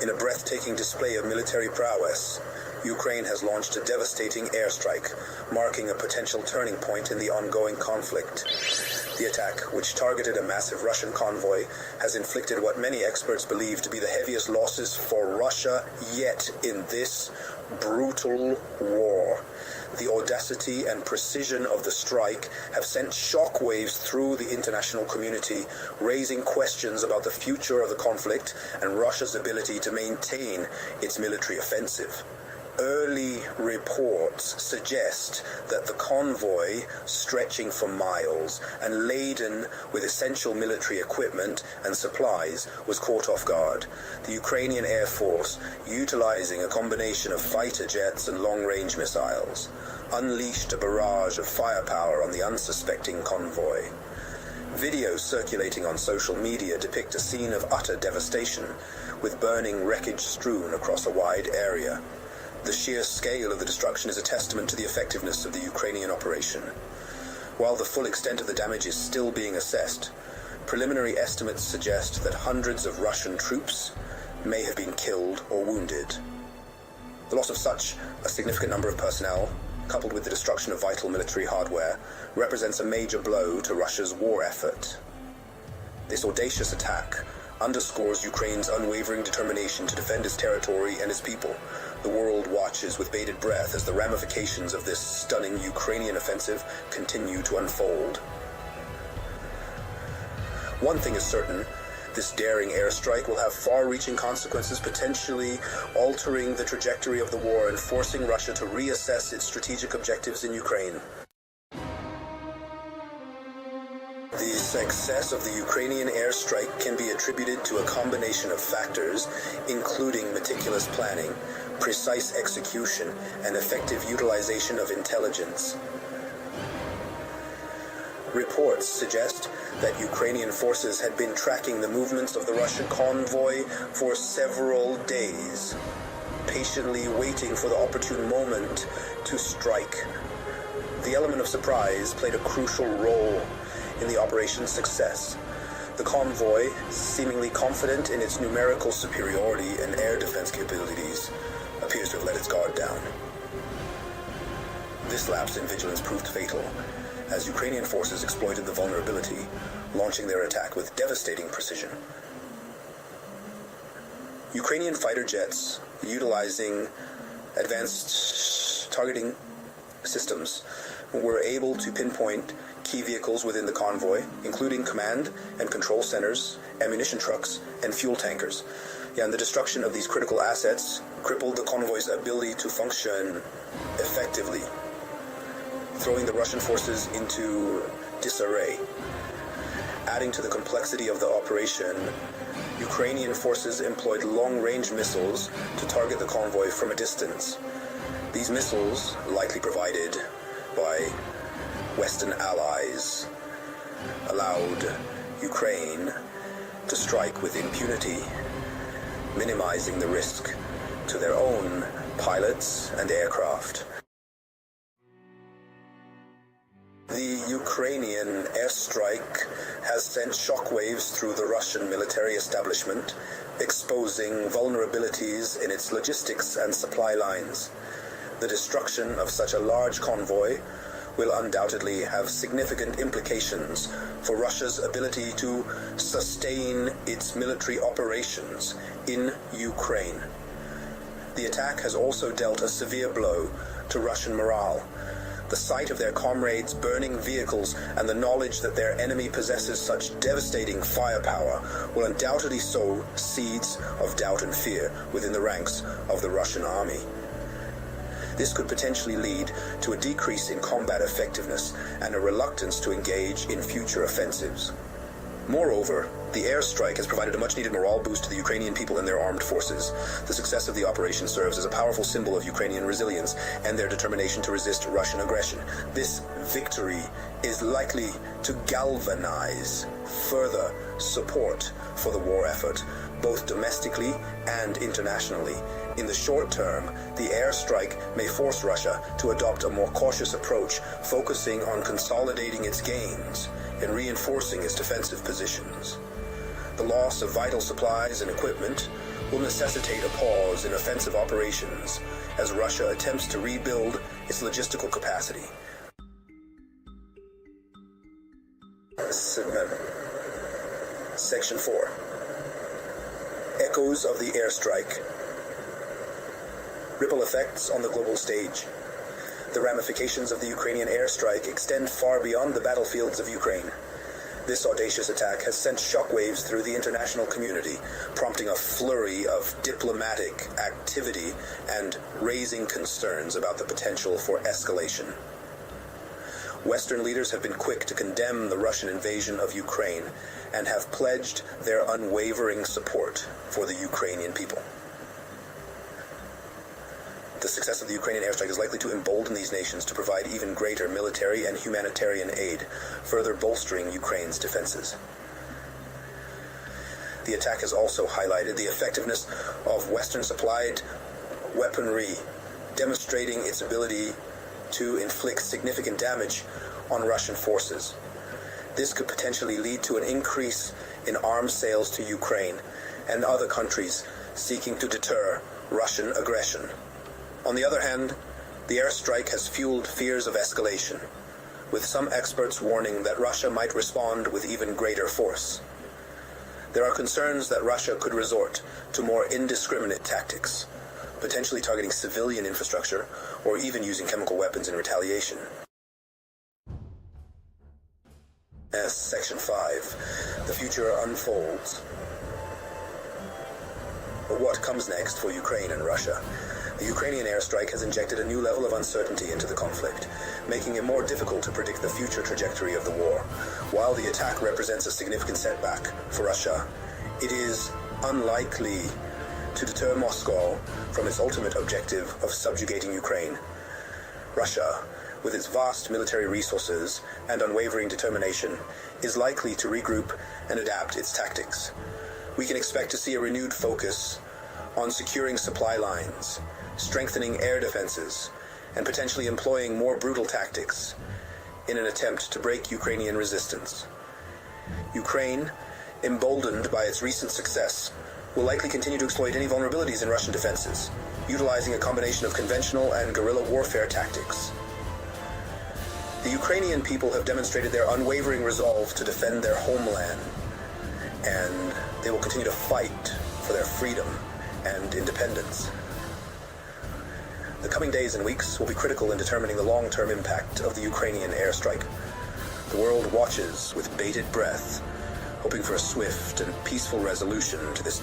In a breathtaking display of military prowess, Ukraine has launched a devastating airstrike, marking a potential turning point in the ongoing conflict. The attack, which targeted a massive Russian convoy, has inflicted what many experts believe to be the heaviest losses for Russia yet in this brutal war. The audacity and precision of the strike have sent shockwaves through the international community, raising questions about the future of the conflict and Russia's ability to maintain its military offensive. Early reports suggest that the convoy, stretching for miles and laden with essential military equipment and supplies, was caught off guard. The Ukrainian Air Force, utilizing a combination of fighter jets and long-range missiles, unleashed a barrage of firepower on the unsuspecting convoy. Videos circulating on social media depict a scene of utter devastation, with burning wreckage strewn across a wide area. The sheer scale of the destruction is a testament to the effectiveness of the Ukrainian operation. While the full extent of the damage is still being assessed, preliminary estimates suggest that hundreds of Russian troops may have been killed or wounded. The loss of such a significant number of personnel, coupled with the destruction of vital military hardware, represents a major blow to Russia's war effort. This audacious attack underscores Ukraine's unwavering determination to defend its territory and its people. The world watches with bated breath as the ramifications of this stunning Ukrainian offensive continue to unfold. One thing is certain: this daring airstrike will have far-reaching consequences, potentially altering the trajectory of the war and forcing Russia to reassess its strategic objectives in Ukraine. The success of the Ukrainian airstrike can be attributed to a combination of factors, including meticulous planning, precise execution, and effective utilization of intelligence. Reports suggest that Ukrainian forces had been tracking the movements of the Russian convoy for several days, patiently waiting for the opportune moment to strike. The element of surprise played a crucial role in the operation's success. The convoy, seemingly confident in its numerical superiority and air defense capabilities, appears to have let its guard down. This lapse in vigilance proved fatal, as Ukrainian forces exploited the vulnerability, launching their attack with devastating precision. Ukrainian fighter jets, utilizing advanced targeting systems, were able to pinpoint key vehicles within the convoy, including command and control centers, ammunition trucks, and fuel tankers. And the destruction of these critical assets crippled the convoy's ability to function effectively, throwing the Russian forces into disarray. Adding to the complexity of the operation, Ukrainian forces employed long-range missiles to target the convoy from a distance. These missiles, likely provided by Western allies, allowed Ukraine to strike with impunity, minimizing the risk to their own pilots and aircraft. The Ukrainian airstrike has sent shockwaves through the Russian military establishment, exposing vulnerabilities in its logistics and supply lines. The destruction of such a large convoy will undoubtedly have significant implications for Russia's ability to sustain its military operations in Ukraine. The attack has also dealt a severe blow to Russian morale. The sight of their comrades' burning vehicles and the knowledge that their enemy possesses such devastating firepower will undoubtedly sow seeds of doubt and fear within the ranks of the Russian army. This could potentially lead to a decrease in combat effectiveness and a reluctance to engage in future offensives. Moreover, the airstrike has provided a much-needed morale boost to the Ukrainian people and their armed forces. The success of the operation serves as a powerful symbol of Ukrainian resilience and their determination to resist Russian aggression. This victory is likely to galvanize further support for the war effort, both domestically and internationally. In the short term, the airstrike may force Russia to adopt a more cautious approach, focusing on consolidating its gains and reinforcing its defensive positions. The loss of vital supplies and equipment will necessitate a pause in offensive operations as Russia attempts to rebuild its logistical capacity. Section 4. Echoes of the airstrike. Ripple effects on the global stage. The ramifications of the Ukrainian airstrike extend far beyond the battlefields of Ukraine. This audacious attack has sent shockwaves through the international community, prompting a flurry of diplomatic activity and raising concerns about the potential for escalation. Western leaders have been quick to condemn the Russian invasion of Ukraine and have pledged their unwavering support for the Ukrainian people. The success of the Ukrainian airstrike is likely to embolden these nations to provide even greater military and humanitarian aid, further bolstering Ukraine's defenses. The attack has also highlighted the effectiveness of Western-supplied weaponry, demonstrating its ability to inflict significant damage on Russian forces. This could potentially lead to an increase in arms sales to Ukraine and other countries seeking to deter Russian aggression. On the other hand, the airstrike has fueled fears of escalation, with some experts warning that Russia might respond with even greater force. There are concerns that Russia could resort to more indiscriminate tactics, potentially targeting civilian infrastructure or even using chemical weapons in retaliation. As Section 5, the future unfolds. But what comes next for Ukraine and Russia? The Ukrainian airstrike has injected a new level of uncertainty into the conflict, making it more difficult to predict the future trajectory of the war. While the attack represents a significant setback for Russia, it is unlikely to deter Moscow from its ultimate objective of subjugating Ukraine. Russia, with its vast military resources and unwavering determination, is likely to regroup and adapt its tactics. We can expect to see a renewed focus on securing supply lines, strengthening air defenses, and potentially employing more brutal tactics in an attempt to break Ukrainian resistance. Ukraine, emboldened by its recent success, will likely continue to exploit any vulnerabilities in Russian defenses, utilizing a combination of conventional and guerrilla warfare tactics. The Ukrainian people have demonstrated their unwavering resolve to defend their homeland, and they will continue to fight for their freedom and independence. The coming days and weeks will be critical in determining the long-term impact of the Ukrainian airstrike. The world watches with bated breath, hoping for a swift and peaceful resolution to this